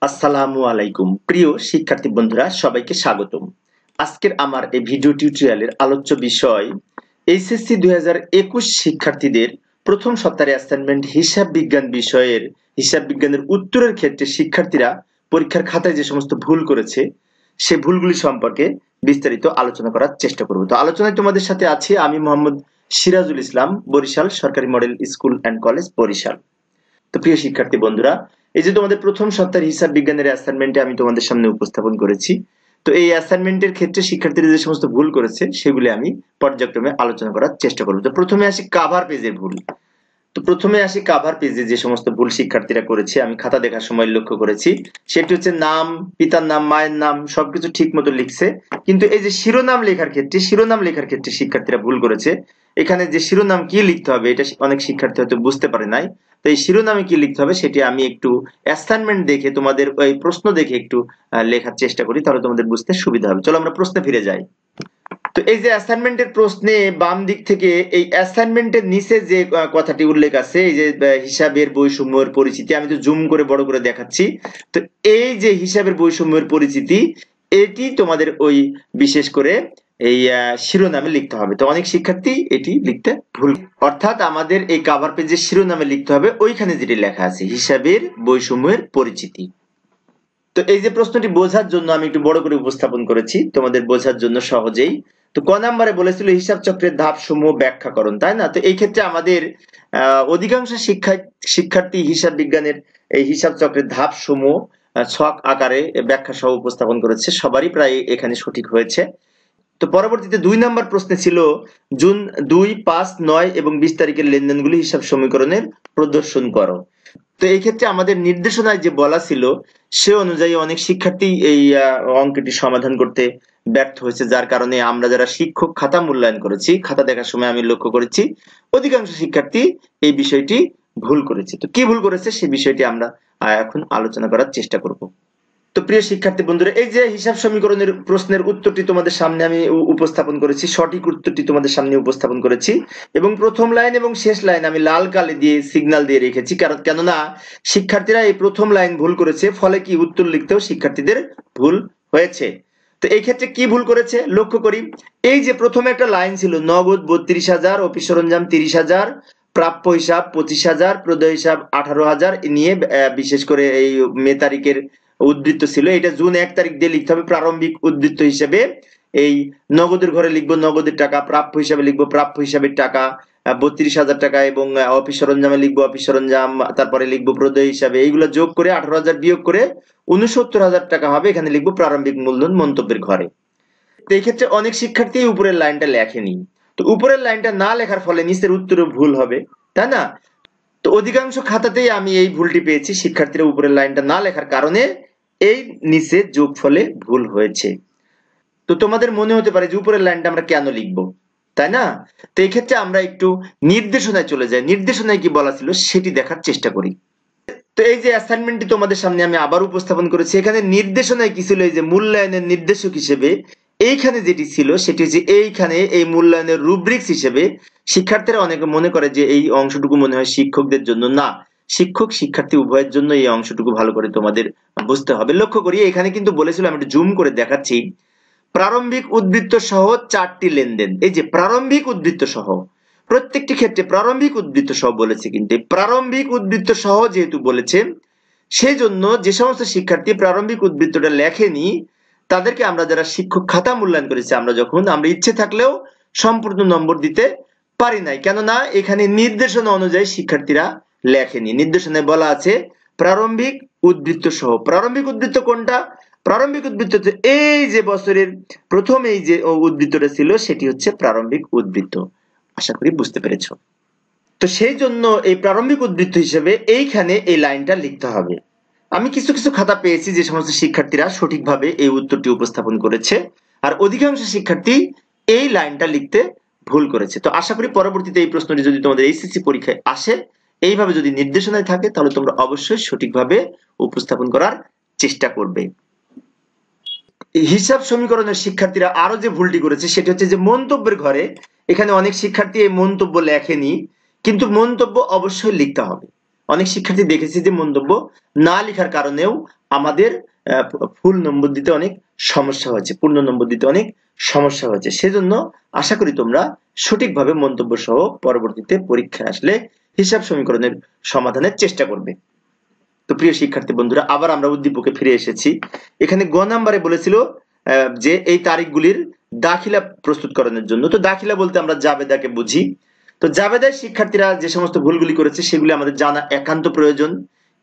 আসসালামু আলাইকুম প্রিয় শিক্ষার্থী বন্ধুরা, সবাইকে স্বাগতম। আজকের আমার এই ভিডিও টিউটোরিয়ালের আলোচ্য বিষয় এইচএসসি 2021 শিক্ষার্থীদের প্রথম সপ্তাহের অ্যাসাইনমেন্ট হিসাব বিজ্ঞান বিষয়ের হিসাব বিজ্ঞানের উত্তরের ক্ষেত্রে শিক্ষার্থীরা পরীক্ষার খাতায় যে সমস্ত ভুল করেছে সে ভুলগুলি সম্পর্কে বিস্তারিত আলোচনা করার চেষ্টা করব। তো আলোচনায় তোমাদের সাথে আছি আমি মোহাম্মদ সিরাজুল ইসলাম, বরিশাল সরকারি model school and college, Barishal. তো প্রিয় শিক্ষার্থী বন্ধুরা, এই যে তোমাদের প্রথম সপ্তাহের হিসাব বিজ্ঞানের অ্যাসাইনমেন্টে আমি তোমাদের সামনে উপস্থাপন করেছি। তো এই অ্যাসাইনমেন্টের ক্ষেত্রে শিক্ষার্থীরা যে সমস্ত ভুল করেছে সেগুলি আমি পর্যায়ক্রমে আলোচনা করার চেষ্টা করব। তো প্রথমে আসি কাভার পেজের ভুল। তো প্রথমে আসি কাভার পেজে যে সমস্ত ভুল শিক্ষার্থীরা করেছে আমি খাতা দেখার সময় লক্ষ্য করেছি। সেটি হচ্ছে নাম, পিতার নাম, মায়ের নাম সবকিছু ঠিক মতো লিখছে, কিন্তু এই যে শিরোনাম লেখার ক্ষেত্রে শিক্ষার্থীরা ভুল করেছে। এখানে যে শিরোনাম কি লিখতে হবে এটা অনেক শিক্ষার্থী হয়তো বুঝতে পারে নাই। তো এই শিরোনামে কি লিখতে হবে সেটি আমি একটু অ্যাসাইনমেন্ট দেখে তোমাদের ওই প্রশ্ন দেখে একটু লেখার চেষ্টা করি, তাহলে তোমাদের বুঝতে সুবিধা হবে। চলো আমরা প্রশ্নে ফিরে যাই। তো এই যে অ্যাসাইনমেন্টের প্রশ্নে বাম দিক থেকে এই অ্যাসাইনমেন্টের নিচে যে কথাটি উল্লেখ আছে, এই যে হিসাবের বৈষম্যের পরিচিতি, আমি তো জুম করে বড় করে দেখাচ্ছি। তো এই যে হিসাবের বৈষম্যের পরিচিতি, এটি তোমাদের ওই বিশেষ করে এই শিরোনামে লিখতে হবে। তো অনেক শিক্ষার্থী এটি লিখতে ভুল, অর্থাৎ আমাদের এই কভার পেজের শিরোনামে লিখতে হবে ওইখানে যেটি লেখা আছে হিসাবের বৈষম্যের পরিচিতি। তো এই যে প্রশ্নটি বোঝার জন্য আমি একটু বড় করে উপস্থাপন করেছি তোমাদের বোঝার জন্য সহজেই। তো ক নম্বরে বলেছিল হিসাব চক্রের ধাপ সমূহ ব্যাখ্যা করুন, তাই না? তো এই ক্ষেত্রে আমাদের অধিকাংশ শিক্ষার্থী হিসাব বিজ্ঞানের এই হিসাব চক্রের ধাপ সমূহ ছক আকারে ব্যাখ্যা সহ উপস্থাপন করেছে, সবারই প্রায় এখানে সঠিক হয়েছে। তো পরবর্তীতে 2 নম্বর প্রশ্নে ছিল জুন 2, 5, 9 এবং 20 তারিখের লেনদেনগুলি হিসাব সমীকরণের প্রদর্শন করো। তো এই ক্ষেত্রে আমাদের নির্দেশনায় যে বলা ছিল সে অনুযায়ী অনেক শিক্ষার্থী এই অঙ্কটি সমাধান করতে ব্যর্থ হয়েছে, যার কারণে আমরা যারা শিক্ষক খাতা মূল্যায়ন করেছি, খাতা দেখার সময় আমি লক্ষ্য করেছি অধিকাংশ শিক্ষার্থী এই বিষয়টি ভুল করেছে। তো কি ভুল করেছে সে বিষয়টি আমরা এখন আলোচনা করার চেষ্টা করব। তো প্রিয় শিক্ষার্থী বন্ধুরা, এই যে হিসাব সমীকরণের প্রশ্নের উত্তরটি তোমাদের সামনে আমি উপস্থাপন করেছি, সঠিক উত্তরটি তোমাদের সামনে উপস্থাপন করেছি এবং প্রথম লাইন এবং শেষ লাইন আমি লাল কালি দিয়ে সিগন্যাল দিয়ে রেখেছি, কারণ কেননা শিক্ষার্থীরা এই প্রথম লাইন ভুল করেছে, ফলে কি উত্তর লিখতেও শিক্ষার্থীদের ভুল হয়েছে। তো এই ক্ষেত্রে কি ভুল করেছে লক্ষ্য করি। এই যে প্রথমে একটা লাইন ছিল নগদ 32,000, অফিস সরঞ্জাম 30,000, প্রাপ্য হিসাব 25,000, প্রদেয় হিসাব 18,000 নিয়ে বিশেষ করে এই মে তারিখের উদ্ধৃত ছিল। এটা জুন 1 তারিখ দিয়ে লিখতে হবে প্রারম্ভিক উদ্ধৃত হিসেবে। এই নগদের ঘরে লিখবো নগদের টাকা, প্রাপ্য হিসাবে লিখবো প্রাপ্য হিসাবের টাকা 32,000 টাকা, এবং অফিস সরঞ্জামে লিখবো অফিস সরঞ্জাম, তারপরে লিখবো প্রদেয় হিসাবে। এইগুলো যোগ করে 18,000 বিয়োগ করে 69,000 টাকা হবে, এখানে লিখবো প্রারম্ভিক মূলধন মন্তব্যের ঘরে। তো এই ক্ষেত্রে অনেক শিক্ষার্থী উপরের লাইনটা লেখেনি। তো উপরের লাইনটা না লেখার ফলে নিচের উত্তরে ভুল হবে, তাই না? তো অধিকাংশ খাতাতেই আমি এই ভুলটি পেয়েছি, শিক্ষার্থীরা উপরের লাইনটা না লেখার কারণে এই নিচে যোগফলে ভুল হয়েছে। তো তোমাদের মনে হতে পারে যে উপরের লাইনটা আমরা কেন লিখবো, তাই না? তো এই ক্ষেত্রে আমরা একটু নির্দেশনায় চলে যাই, নির্দেশনায় কি বলা ছিল সেটি দেখার চেষ্টা করি। তো এই যে অ্যাসাইনমেন্টটি তোমাদের সামনে আমি আবার উপস্থাপন করেছি, এখানে নির্দেশনায় কি ছিল, এই যে মূল্যায়নের নির্দেশক হিসেবে এইখানে যেটি ছিল সেটি হচ্ছে এইখানে এই মূল্যায়নের রুব্রিক্স হিসেবে শিক্ষার্থীরা অনেকে মনে করে যে এই অংশটুকু মনে হয় শিক্ষকদের জন্য, না, শিক্ষক শিক্ষার্থী উভয়ের জন্য এই অংশটুকু ভালো করে তোমাদের বুঝতে হবে। লক্ষ্য করি এখানে কিন্তু বলেছিল, আমি একটু জুম করে দেখাচ্ছি, প্রারম্ভিক উদ্বৃত্ত সহ 4টি লেনদেন। এই যে প্রারম্ভিক উদ্বৃত্ত সহ, প্রত্যেকটি ক্ষেত্রে প্রারম্ভিক উদ্বৃত্ত সহ বলেছে, কিন্তু প্রারম্ভিক উদ্বৃত্ত সহ যেহেতু বলেছে সেই জন্য যে সমস্ত শিক্ষার্থী প্রারম্ভিক উদ্বৃত্তটা লেখেনি তাদেরকে আমরা যারা শিক্ষক খাতা মূল্যায়ন করেছি, আমরা ইচ্ছে থাকলেও সম্পূর্ণ নম্বর দিতে পারি নাই, কেননা এখানে নির্দেশনা অনুযায়ী শিক্ষার্থীরা লেখেনি। নির্দেশনায় বলা আছে প্রারম্ভিক উদ্বৃত্ত সহ। প্রারম্ভিক উদ্বৃত্ত কোনটা? প্রারম্ভিক উদ্বৃত্ত এই যে বছরের প্রথম এই যে উদ্বৃত্তটা ছিল সেটি হচ্ছে প্রারম্ভিক উদ্বৃত্ত। আশা করি বুঝতে পেরেছো। তো সেই জন্য এই প্রারম্ভিক উদ্বৃত্ত হিসেবে এইখানে এই লাইনটা লিখতে হবে। আমি কিছু কিছু খাতা পেয়েছি যে সমস্ত শিক্ষার্থীরা সঠিকভাবে এই উত্তরটি উপস্থাপন করেছে, আর অধিকাংশ শিক্ষার্থী এই লাইনটা লিখতে ভুল করেছে। তো আশা করি পরবর্তীতে এই প্রশ্নটি যদি তোমাদের এইচএসসি পরীক্ষায় আসে, এইভাবে যদি নির্দেশনায় থাকে তাহলে তোমরা অবশ্যই সঠিকভাবে উপস্থাপন করার চেষ্টা করবে। হিসাব সমীকরণের শিক্ষার্থীরা আরো যে ভুলটি করেছে সেটি হচ্ছে যে মন্তব্যের ঘরে এখানে অনেক শিক্ষার্থী এই মন্তব্য লেখেনি, কিন্তু মন্তব্য অবশ্যই লিখতে হবে। অনেক শিক্ষার্থী দেখেছি যে মন্তব্য না লেখার কারণেও আমাদের ফুল নম্বর দিতে অনেক সমস্যা হয়েছে, পূর্ণ নম্বর দিতে অনেক সমস্যা হয়েছে। সেজন্য আশা করি তোমরা সঠিকভাবে মন্তব্য সহ পরবর্তীতে পরীক্ষায় আসলে হিসাব সমীকরণের সমাধানের চেষ্টা করবে। তো প্রিয় শিক্ষার্থী বন্ধুরা, আবার আমরা উদ্দীপকে ফিরে এসেছি। এখানে গ নাম্বারে বলেছিল যে এই তারিখগুলির দাখিলা প্রস্তুতকরণের জন্য। তো দাখিলা বলতে আমরা জাবেদাকে বুঝি। তো জাবেদায় শিক্ষার্থীরা যে সমস্ত ভুলগুলি করেছে সেগুলি আমাদের জানা একান্ত প্রয়োজন।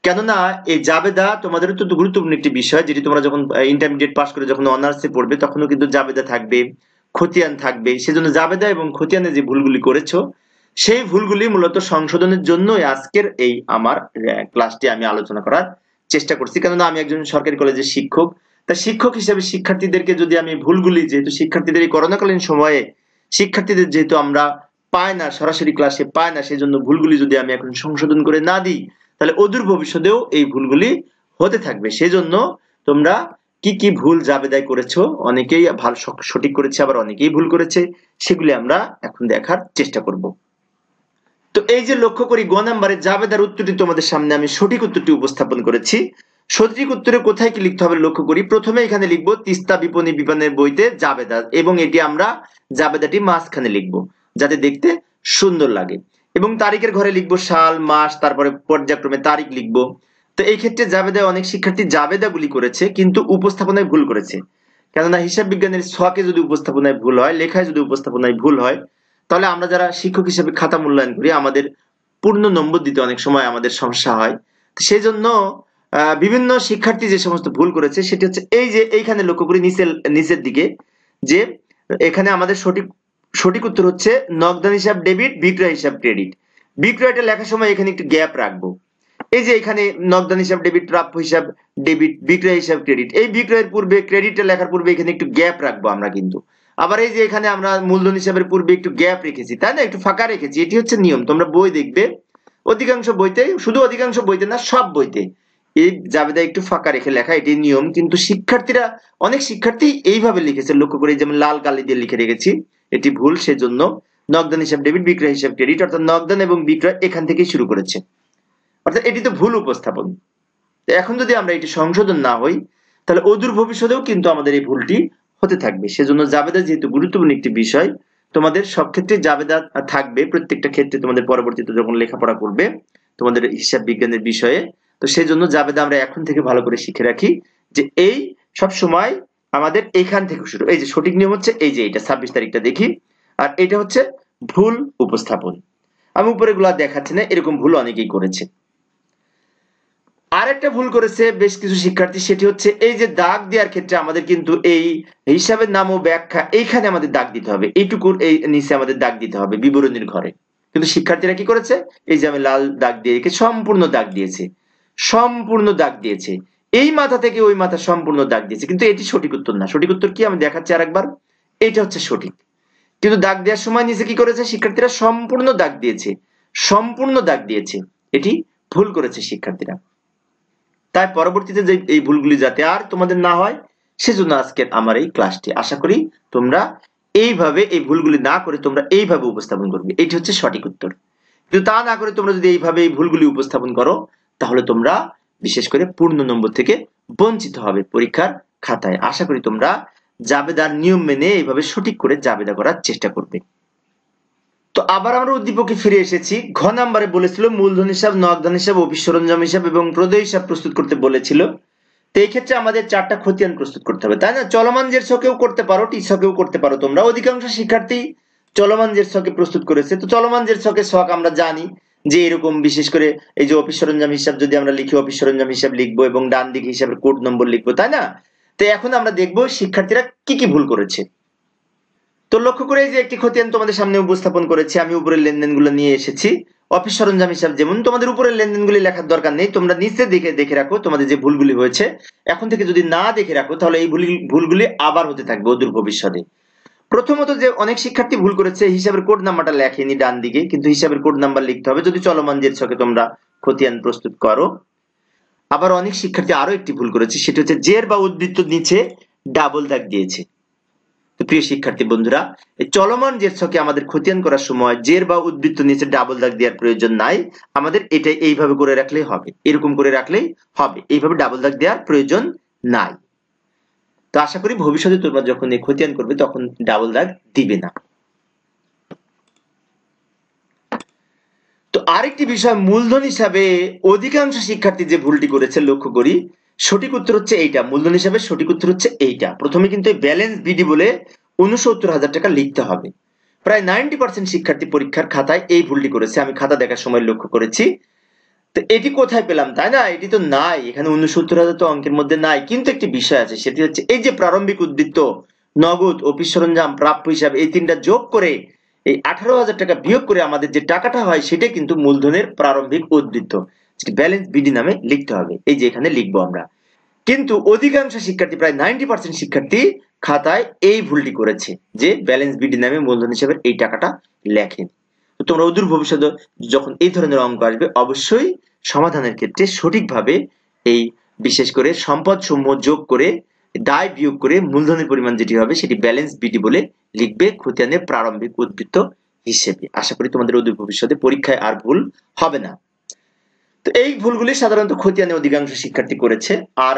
কেননা এই জাবেদা তোমাদের অত্যন্ত গুরুত্বপূর্ণ একটি বিষয়, যেটি তোমরা যখন ইন্টারমিডিয়েট পাস করে যখন অনার্সে পড়বে তখনও কিন্তু জাবেদা থাকবে, খতিয়ান থাকবে। সেজন্য জাবেদা এবং খতিয়ানে যে ভুলগুলি করেছো সেই ভুলগুলি মূলত সংশোধনের জন্য আজকের এই আমার ক্লাসটি আমি আলোচনা করার চেষ্টা করছি। কেননা আমি একজন সরকারি কলেজের শিক্ষক, তা শিক্ষক হিসেবে শিক্ষার্থীদেরকে যদি আমি ভুলগুলি, যেহেতু শিক্ষার্থীদের এই করোনাকালীন সময়ে শিক্ষার্থীদের যেহেতু আমরা পায় না, সরাসরি ক্লাসে পায় না, সেজন্য ভুলগুলি যদি আমি এখন সংশোধন করে না দিই তাহলে অদূর ভবিষ্যতেও এই ভুলগুলি হতে থাকবে। সেজন্য তোমরা কি কি ভুল জাবেদায় করেছো, অনেকেই ভালো সঠিক করেছে, আবার অনেকেই ভুল করেছে, সেগুলি আমরা এখন দেখার চেষ্টা করব। তো এই যে লক্ষ্য করি গ নাম্বারে জাবেদার উত্তরটি তোমাদের সামনে আমি সঠিক উত্তরটি উপস্থাপন করেছি। সঠিক উত্তরে কোথায় কি লিখতে হবে লক্ষ্য করি। প্রথমে এখানে লিখবো তিস্তা বিপণী বিপানের বইতে জাবেদা, এবং এটি আমরা জাবেদাটি মাঝখানে লিখবো যাতে দেখতে সুন্দর লাগে, এবং তারিখের ঘরে লিখবো সাল, মাস, তারপরে পর্যায়ক্রমে তারিখ লিখবো। তো এই ক্ষেত্রে জাবেদায় অনেক শিক্ষার্থী জাবেদাগুলি করেছে কিন্তু উপস্থাপনায় ভুল করেছে। কেননা হিসাব বিজ্ঞানের ছকে যদি উপস্থাপনায় ভুল হয়, লেখায় যদি উপস্থাপনায় ভুল হয়, তাহলে আমরা যারা শিক্ষক হিসেবে খাতা মূল্যায়ন করি আমাদের পূর্ণ নম্বর দিতে অনেক সময় আমাদের সমস্যা হয়। সেই জন্য বিভিন্ন শিক্ষার্থী যে সমস্ত ভুল করেছে সেটি হচ্ছে এই যে এইখানে লক্ষ্য করি নিচের দিকে, যে এখানে আমাদের সঠিক উত্তর হচ্ছে নগদান হিসাব ডেবিট, বিক্রয় হিসাব ক্রেডিট। বিক্রয়টা লেখার সময় এখানে একটু গ্যাপ রাখবো। এই যে এখানে নগদান হিসাব ডেবিট, প্রাপ্য হিসাব ডেবিট, বিক্রয় হিসাব ক্রেডিট, এই বিক্রয়ের পূর্বে ক্রেডিটটা লেখার পূর্বে এখানে একটু গ্যাপ রাখবো আমরা কিন্তু। আবার এই যে এখানে আমরা মূলধন হিসাবের পূর্বে একটু গ্যাপ রেখেছি, তাই না, একটু ফাঁকা রেখেছি। এটি হচ্ছে নিয়ম। তোমরা বই দেখবে অধিকাংশ বইতে, শুধু অধিকাংশ বইতে না সব বইতে এই জাবেদা একটু ফাঁকা রেখে লেখা, এটি নিয়ম। কিন্তু শিক্ষার্থীরা, অনেক শিক্ষার্থী এইভাবে লিখেছে লক্ষ্য করে, যেমন লাল কালি দিয়ে লিখে রেখেছি, এটি ভুল। সেজন্য নগদান হিসাব ডেবিট, বিক্রয় হিসাব ক্রেডিট, অর্থাৎ নগদান এবং বিক্রয় এখান থেকেই শুরু করেছে, অর্থাৎ এটি তো ভুল উপস্থাপন। এখন যদি আমরা এটি সংশোধন না হই তাহলে অদূর ভবিষ্যতেও কিন্তু আমাদের এই ভুলটি হতে থাকবে। সেজন্য জাবেদা যেহেতু গুরুত্বপূর্ণ একটি বিষয়, তোমাদের সব ক্ষেত্রে জাবেদা থাকবে, প্রত্যেকটা ক্ষেত্রে তোমাদের পরবর্তীতে যখন লেখাপড়া করবে তোমাদের হিসাব বিজ্ঞানের বিষয়ে। তো সেই জন্য জাবেদা আমরা এখন থেকে ভালো করে শিখে রাখি যে এই সব সময় আমাদের এইখান থেকে শুরু। এই যে সঠিক নিয়ম হচ্ছে এই যে এটা 26 তারিখটা দেখি, আর এটা হচ্ছে ভুল উপস্থাপন। আমি উপরে গুলা দেখাচ্ছি না, এরকম ভুল অনেকেই করেছে। আরেকটা ভুল করেছে বেশ কিছু শিক্ষার্থী, সেটি হচ্ছে এই যে দাগ দেওয়ার ক্ষেত্রে আমাদের কিন্তু এই হিসাবের নাম ও ব্যাখ্যা এইখানে আমাদের দাগ দিতে হবে, এইটুকুর এই নিচে আমাদের দাগ দিতে হবে বিবরণীর ঘরে। কিন্তু শিক্ষার্থীরা কি করেছে, এই যে আমি লাল দাগ দিয়ে রেখে সম্পূর্ণ দাগ দিয়েছে, সম্পূর্ণ দাগ দিয়েছে, এই মাথা থেকে ওই মাথা সম্পূর্ণ দাগ দিয়েছে। কিন্তু এটি সঠিক উত্তর না। সঠিক উত্তর কি আমি দেখাচ্ছি আরেকবার, এটা হচ্ছে সঠিক। কিন্তু দাগ দেওয়ার সময় নিচে কি করেছে শিক্ষার্থীরা, সম্পূর্ণ দাগ দিয়েছে, সম্পূর্ণ দাগ দিয়েছে, এটি ভুল করেছে শিক্ষার্থীরা। তাই পরবর্তীতে যে এই ভুলগুলি যাতে আর তোমাদের না হয় সেজন্য আজকের আমার এই ক্লাসটি। আশা করি তোমরা এইভাবে এই ভুলগুলি না করে তোমরা এইভাবে উপস্থাপন করবে, এটি হচ্ছে সঠিক উত্তর। কিন্তু তা না করে তোমরা যদি এইভাবে এই ভুলগুলি উপস্থাপন করো তাহলে তোমরা বিশেষ করে পূর্ণ নম্বর থেকে বঞ্চিত হবে পরীক্ষার খাতায়। আশা করি তোমরা জাবেদার নিয়ম মেনে এইভাবে সঠিক করে জাবেদা করার চেষ্টা করবে। তো আবার আমরা উদ্দীপকে ফিরে এসেছি। ঘ নাম্বারে বলেছিল মূলধন হিসাব, নগদান হিসাব, অফিস সরঞ্জাম হিসাব এবং প্রদেয় হিসাব প্রস্তুত করতে বলেছিল। তো এই ক্ষেত্রে আমাদের 4টা খতিয়ান প্রস্তুত করতে হবে, তাই না। চলমান জের ছকেও করতে পারো, টি ছকেও করতে পারো তোমরা। অধিকাংশ শিক্ষার্থী চলমান জের ছকে প্রস্তুত করেছে। তো চলমান জের ছকের ছক আমরা জানি যে এরকম, বিশেষ করে এই যে অফিস সরঞ্জাম হিসাব যদি আমরা লিখি, অফিস সরঞ্জাম হিসাব লিখবো এবং ডান দিকে হিসাবের কোড নম্বর লিখবো, তাই না। তো এখন আমরা দেখবো শিক্ষার্থীরা কি কি ভুল করেছে। তো লক্ষ্য করে যে একটি খতিয়ান তোমাদের সামনে উপস্থাপন করেছি, আমি উপরের লেনদেনগুলো নিয়ে এসেছি। অফিস সরঞ্জাম হিসাব যেমন তোমাদের উপরের লেনদেনগুলি লেখার দরকার নেই, তোমরা নিচে দেখে রাখো তোমাদের যে ভুলগুলি হয়েছে। এখন থেকে যদি না দেখে রাখো তাহলে এই ভুলগুলি আবার হতে থাকবে অদূর ভবিষ্যতে। প্রথমত যে অনেক শিক্ষার্থী ভুল করেছে, হিসাবের কোড নাম্বারটা লেখেনি ডান দিকে, কিন্তু হিসাবের কোড নাম্বার লিখতে হবে যদি চলমান জের ছকে তোমরা খতিয়ান প্রস্তুত করো। আবার অনেক শিক্ষার্থী আরো একটি ভুল করেছে, সেটা হচ্ছে জের বা উদ্বৃত্ত নিচে ডাবল দাগ দিয়েছে। তো প্রিয় শিক্ষার্থী বন্ধুরা, এই চলমান জের ছকে আমাদের খতিয়ান করার সময় জের বা উদ্বৃত্ত নিচে ডাবল দাগ দেওয়ার প্রয়োজন নাই। আমাদের এটা এইভাবে করে রাখলেই হবে, এরকম করে রাখলেই হবে, এইভাবে ডাবল দাগ দেওয়ার প্রয়োজন নাই। তো আশা করি ভবিষ্যতে তোমরা যখন এই খতিয়ান করবে তখন ডাবল দাগ দিবে না। তো আরেকটি বিষয়, মূলধন হিসাবে অধিকাংশ শিক্ষার্থী যে ভুলটি করেছে লক্ষ্য করি। সঠিক উত্তর হচ্ছে এইটা, মূলধন হিসাবে সঠিক উত্তর হচ্ছে এইটা। প্রথমে কিন্তু এই ব্যালেন্স বিডি বলে ৬৯,০০০ টাকা লিখতে হবে। প্রায় 90% শিক্ষার্থী পরীক্ষার খাতায় এই ভুলটি করেছে, আমি খাতা দেখার সময় লক্ষ্য করেছি। তো এটি কোথায় পেলাম, তাই না? এটি তো নাই, এখানে ৬৯,০০০ তো অঙ্কের মধ্যে নাই। কিন্তু একটি বিষয় আছে, সেটি হচ্ছে এই যে প্রারম্ভিক উদ্বৃত্ত, নগদ, অফিস সরঞ্জাম, প্রাপ্য হিসাবে এই তিনটা যোগ করে এই 18,০০০ টাকা বিয়োগ করে আমাদের যে টাকাটা হয় সেটা কিন্তু মূলধনের প্রারম্ভিক উদ্বৃত্ত, ব্যালেন্স বিডি নামে লিখতে হবে। এই যে এখানে লিখবো আমরা। কিন্তু অধিকাংশ শিক্ষার্থী, প্রায় 90% শিক্ষার্থী খাতায় এই ভুলটি করেছে যে ব্যালেন্স বিডি নামে মূলধন হিসেবে এই টাকাটা লেখেন। তো তোমরা অদূর ভবিষ্যতে যখন এই ধরনের অঙ্ক আসবে অবশ্যই সমাধানের ক্ষেত্রে সঠিকভাবে এই বিশেষ করে সম্পদ সমূহ যোগ করে দায় বিয়োগ করে মূলধনের পরিমাণ যেটি হবে সেটি ব্যালেন্স বিডি বলে লিখবে খতিয়ানের প্রারম্ভিক উদ্বৃত্ত হিসেবে। আশা করি তোমাদের অদূর ভবিষ্যতে পরীক্ষায় আর ভুল হবে না। তো এই ভুলগুলি সাধারণত খতিয়ানে অধিকাংশ শিক্ষার্থী করেছে, আর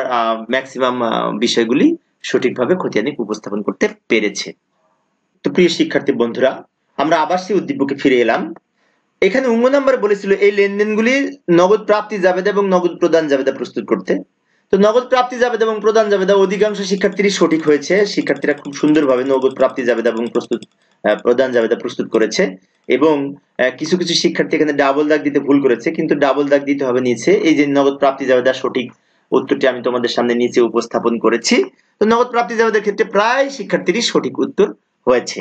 ম্যাক্সিমাম বিষয়গুলি সঠিকভাবে খতিয়ানে উপস্থাপন করতে পেরেছে। তো প্রিয় শিক্ষার্থী বন্ধুরা, আমরা আবার সেই উদ্দীপকে ফিরে এলাম। এখানে অঙ্গ নাম্বার বলেছিল এই লেনদেনগুলি নগদ প্রাপ্তি জাবেদা এবং নগদ প্রদান জাবেদা প্রস্তুত করতে। তো নগদ প্রাপ্তি জাবেদা এবং প্রদান জাবেদা অধিকাংশ শিক্ষার্থীরই সঠিক হয়েছে। শিক্ষার্থীরা খুব সুন্দরভাবে নগদ প্রাপ্তি জাবেদা এবং প্রদান জাবেদা প্রস্তুত করেছে। এবং কিছু কিছু শিক্ষার্থী এখানে ডাবল দাগ দিতে ভুল করেছে, কিন্তু ডাবল দাগ দিতে হবে নিচে। এই যে নগদ প্রাপ্তি জাবেদা সঠিক উত্তরটি আমি তোমাদের সামনে নিচে উপস্থাপন করেছি। তো নগদ প্রাপ্তি জাবেদার ক্ষেত্রে প্রায় শিক্ষার্থীরই সঠিক উত্তর হয়েছে।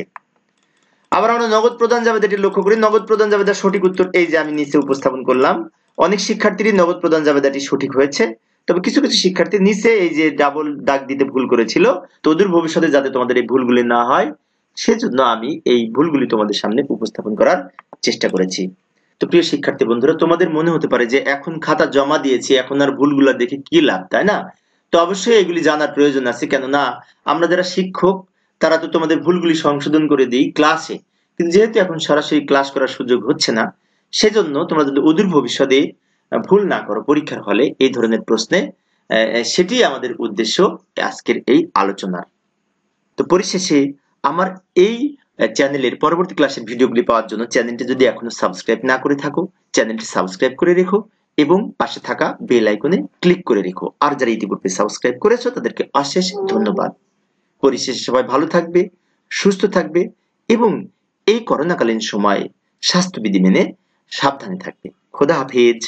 আবার আমরা নগদ প্রদান জাবেদাটি লক্ষ্য করি। নগদ প্রদান জাবেদার সঠিক উত্তর এই যে আমি নিচে উপস্থাপন করলাম। অনেক শিক্ষার্থীরই নগদ প্রদান জাবেদাটি সঠিক হয়েছে, তবে কিছু কিছু শিক্ষার্থী নিচে এই যে ডাবল দাগ দিতে ভুল করেছিল। তো ওদের ভবিষ্যতে যাতে তোমাদের এই ভুলগুলি না হয় সেজন্য আমি এই ভুলগুলি তোমাদের সামনে উপস্থাপন করার চেষ্টা করেছি। তো প্রিয় শিক্ষার্থী বন্ধুরা, তোমাদের মনে হতে পারে যে এখন খাতা জমা দিয়েছি, এখন আর ভুলগুলো দেখে কি লাভ, তাই না? তো অবশ্যই এগুলি জানার প্রয়োজন আছে, কেননা আমরা যারা শিক্ষক তারা তো তোমাদের ভুলগুলি সংশোধন করে দিই ক্লাসে, কিন্তু যেহেতু এখন সরাসরি ক্লাস করার সুযোগ হচ্ছে না, সেজন্য তোমরা যদি অদূর ভবিষ্যতে ভুল না করো পরীক্ষার হলে এই ধরনের প্রশ্নে, সেটি আমাদের উদ্দেশ্য আজকের এই আলোচনার। তো পরিশেষে আমার এই চ্যানেলের পরবর্তী ক্লাসের ভিডিওগুলি পাওয়ার জন্য চ্যানেলটি যদি এখনো সাবস্ক্রাইব না করে থাকো, চ্যানেলটি সাবস্ক্রাইব করে রেখো এবং পাশে থাকা বেল আইকনে ক্লিক করে রেখো। আর যারা ইতিপূর্বে সাবস্ক্রাইব করেছো তাদেরকে অশেষ ধন্যবাদ। পরিশেষে সবাই ভালো থাকবে, সুস্থ থাকবে এবং এই করোনাকালীন সময়ে স্বাস্থ্যবিধি মেনে সাবধানে থাকবে। খোদা হাফেজ।